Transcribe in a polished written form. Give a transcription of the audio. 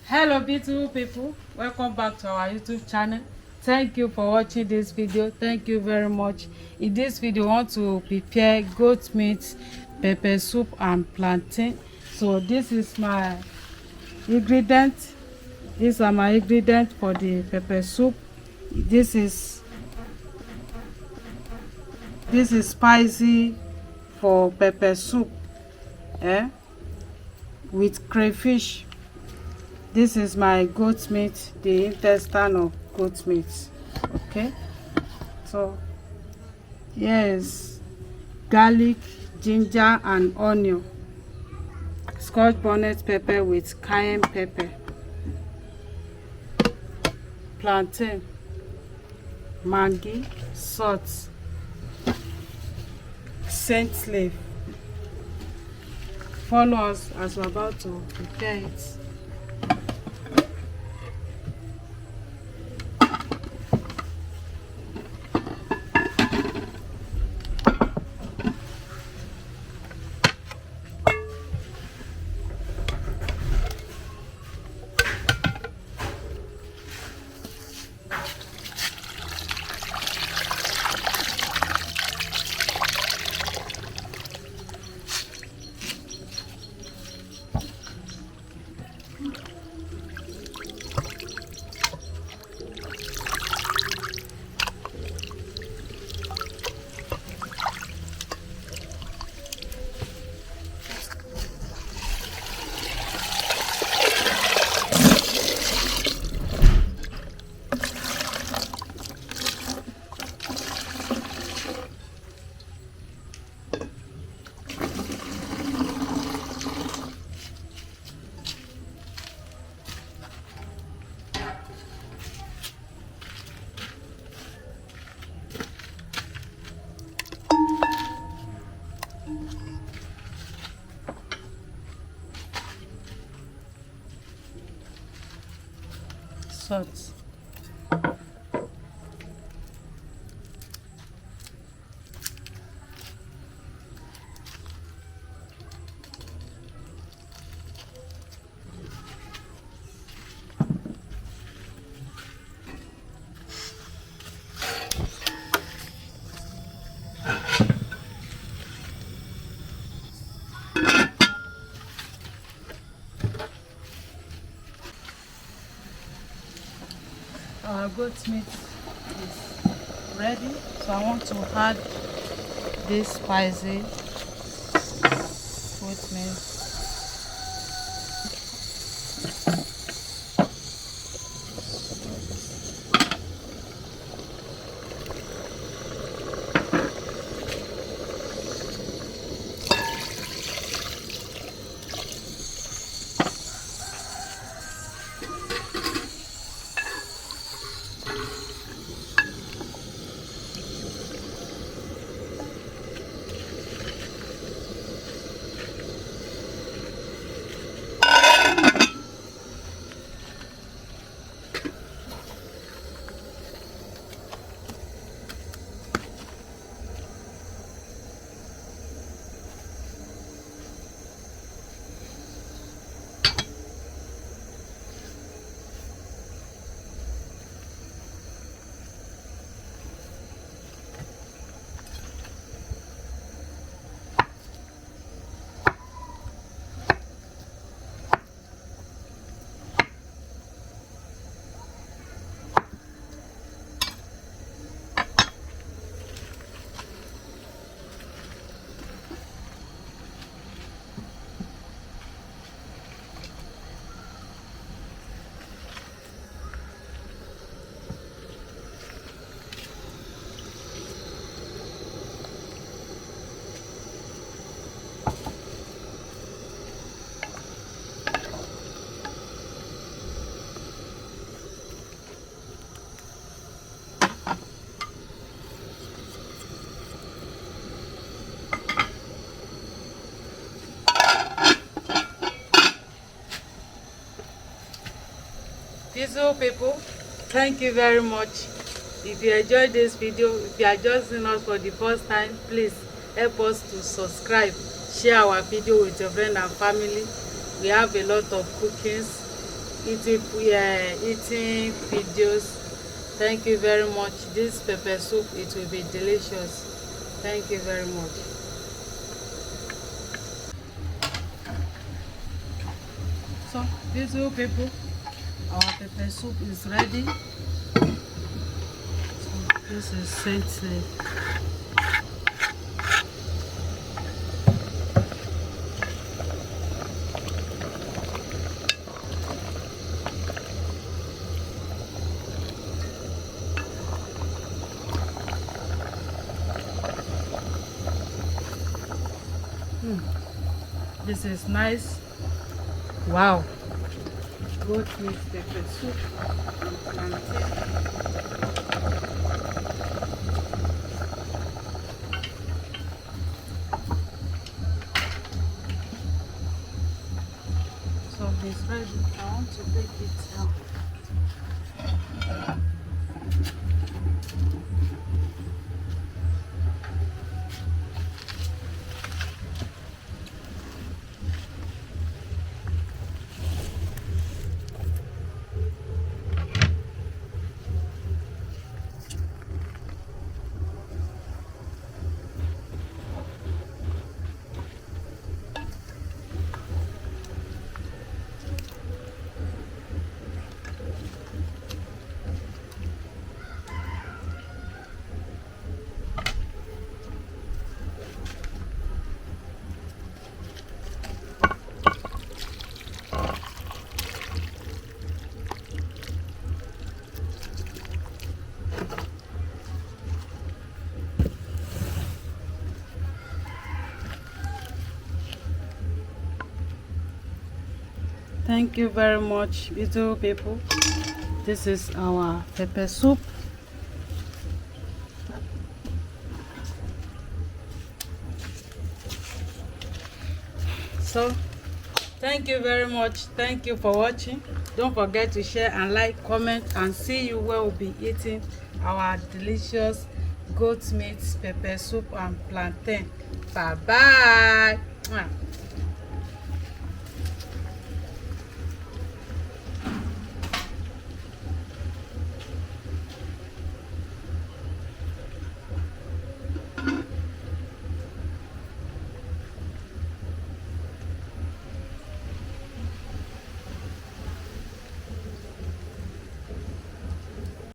Hello beautiful people, welcome back to our YouTube channel. Thank you for watching this video. Thank you very much. In this video, I want to prepare goat meat, pepper soup and plantain. So this is my ingredient. These are my ingredients for the pepper soup. This is spicy for pepper soup, eh? With crayfish. This is my goat meat, the intestine of goat meat. Okay, so yes, garlic, ginger and onion, scotch bonnet pepper with cayenne pepper, plantain, maggi, salt, scent leaf. Follow us as we're about to prepare it. Salt. Our goat meat is ready, so I want to add this spicy goat meat. Beautiful people, thank you very much. If you enjoyed this video, if you are just seeing us for the first time, please help us to subscribe, share our video with your friend and family. We have a lot of cookings eating videos. Thank you very much. This pepper soup, it will be delicious. Thank you very much. So beautiful people, our pepper soup is ready. So this is set. This is nice. Wow. Goat meat pepper soup and plantain. So it's ready. I want to take it out. Thank you very much, beautiful people. This is our pepper soup. So thank you very much. Thank you for watching. Don't forget to share and like, comment, and see you where we'll be eating our delicious goat meat pepper soup and plantain. Bye bye.